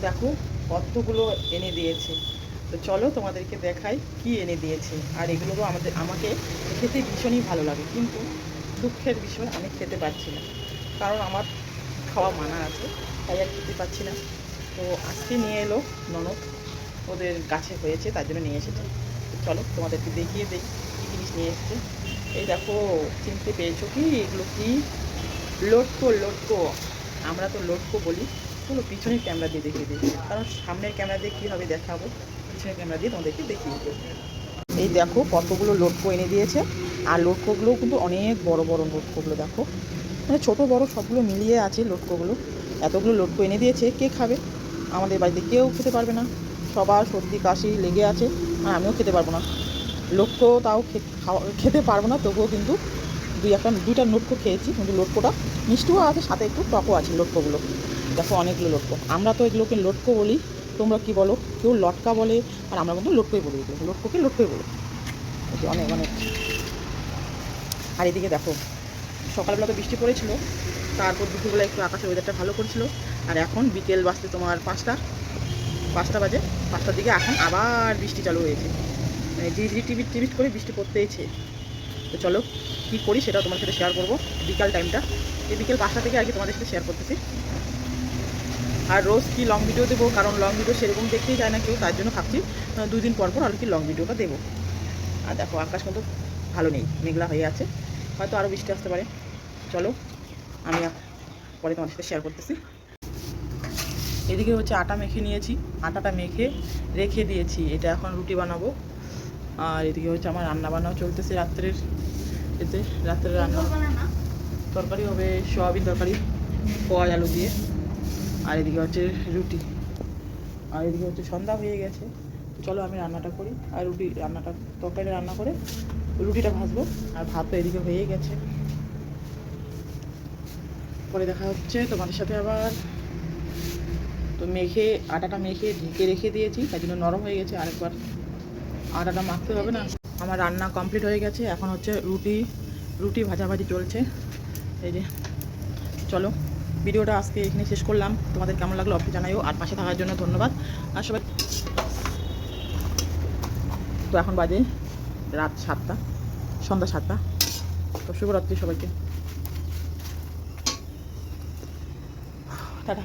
দেখো কতগুলো এনে দিয়েছে। তো চলো তোমাদেরকে দেখাই কি এনে দিয়েছে। আর এগুলো তো আমাকে খেতে ভীষণই ভালো লাগে, কিন্তু দুঃখের বিষয় আমি খেতে পারছি না, কারণ আমার খাওয়া মানা আছে, তাই আর খেতে পারছি না। তো আজকে নিয়ে এলো ননদ, ওদের গাছে হয়েছে তার জন্য নিয়ে এসেছে। তো চলো তোমাদেরকে দেখিয়ে দিই কী জিনিস নিয়ে এসেছে। এই দেখো, চিনতে পেরেছো কি? এগুলো কি? লটকো। লটকো, আমরা তো লটকো বলি। চলো পিছনের ক্যামেরা দিয়ে দেখিয়ে দিই, কারণ সামনের ক্যামেরা দিয়ে কীভাবে দেখাবো, পিছনের ক্যামেরা দিয়ে তোমাদেরকে দেখিয়ে দিই। এই দেখো কতগুলো লটকো এনে দিয়েছে। আর লটকোগুলোও কিন্তু অনেক বড় বড় লটকোগুলো দেখো, মানে ছোটো বড় সবগুলো মিলিয়ে আছে লটকোগুলো। এতগুলো লটকো এনে দিয়েছে, কে খাবে? আমাদের বাড়িতে কেউ খেতে পারবে না, সবার সর্দি কাশি লেগে আছে, আর আমিও খেতে পারবো না। লটকো তাও খেতে পারবো না, তবুও কিন্তু দুইটা লটকো খেয়েছি, কিন্তু লটকোটা মিষ্টিও আছে, সাথে একটু টকও আছে লটকোগুলো। দেখো অনেকগুলো লটকো, আমরা তো এগুলোকে লটকো বলি, তোমরা কি বলো? কেউ লটকা বলে, আর আমরা কিন্তু লটকোই বলি, এগুলো লটকোকে লটকোই বলি। অনেক অনেক। আর এদিকে দেখো, সকালবেলা তো বৃষ্টি পড়েছিল, তারপর দুপুরবেলা একটু আকাশের ওয়েদারটা ভালো করছিল, আর এখন বিকেল বাজতে তোমার 5টা বাজে। 5টার দিকে এখন আবার বৃষ্টি চালু হয়েছে, মানে ঝিরিঝিরি টিভিট করে বৃষ্টি পড়তেইছে। তো চলো কী করি সেটা তোমার সাথে শেয়ার করবো বিকাল টাইমটা। এই বিকেল 5টা থেকে আর কি তোমাদের সাথে শেয়ার করতেছি। আর রোজ কি লং ভিডিও দেবো, কারণ লং ভিডিও সেরকম দেখতেই যায় না কেউ, তার জন্য ভাবছি 2 দিন পর আর কি লং ভিডিওটা দেবো। আর দেখো আকাশ কিন্তু ভালো নেই, মেঘলা হয়ে আছে, হয়তো আরও বৃষ্টি আসতে পারে। চলো আমি পরে তোমাদের সাথে শেয়ার করতেছি। এদিকে হচ্ছে আটা মেখে নিয়েছি, আটাটা মেখে রেখে দিয়েছি, এটা এখন রুটি বানাবো। আর এদিকে হচ্ছে আমার রান্না বান্নাও চলতেছে রাত্রের, রাত্রের রান্না তরকারি হবে সয়াবিন তরকারি, পেঁয়াজ আলু দিয়ে। আর এদিকে হচ্ছে রুটি, আর এদিকে হচ্ছে সন্ধ্যা হয়ে গেছে। তো চলো আমি রান্নাটা করি, আর তরকারি রান্না করে রুটিটা ভাজবো। আর ভাত তো এদিকে হয়েই গেছে, পরে দেখা হচ্ছে তোমাদের সাথে আবার। তো আটাটা মেখে ঢেকে রেখে দিয়েছি, তাই জন্য নরম হয়ে গেছে, আরেকবার আটাটা মাখতে হবে না। আমার রান্না কমপ্লিট হয়ে গেছে, এখন হচ্ছে রুটি ভাজাভাজি চলছে। এই যে চলো ভিডিওটা আজকে এখানে শেষ করলাম, তোমাদের কেমন লাগলো অবশ্যই জানাইও, আর পাশে থাকার জন্য ধন্যবাদ। আর সবাই, তো এখন বাজে রাত 7টা, সন্ধ্যা 7টা। তো শুভরাত্রি সবাইকে, টাটা।